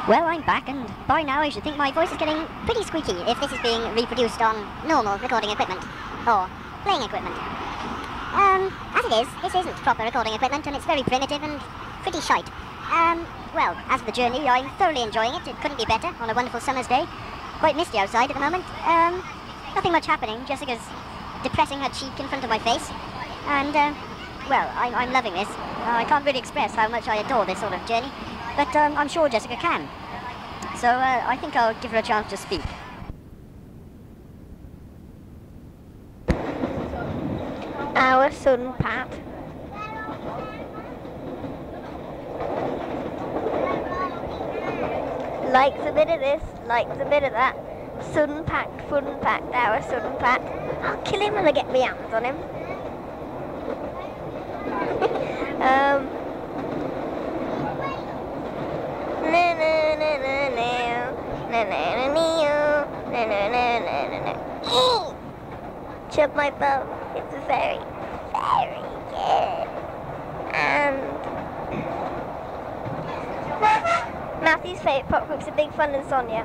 Well, I'm back, and by now I should think my voice is getting pretty squeaky if this is being reproduced on normal recording equipment, or playing equipment. As it is, this isn't proper recording equipment, and it's very primitive and pretty shite. Well, as for the journey, I'm thoroughly enjoying it. It couldn't be better on a wonderful summer's day. Quite misty outside at the moment. Nothing much happening. Jessica's depressing her cheek in front of my face, and, well, I'm loving this. I can't really express how much I adore this sort of journey, but I'm sure Jessica can. So I think I'll give her a chance to speak. Our son Pat. Likes a bit of this, likes a bit of that. Sun packed, fun packed, our sun Pat. I'll kill him when I get my hands on him. Chub my bum. It's very, very good. And Matthew's favourite pop groups are Big Fun and Sonia.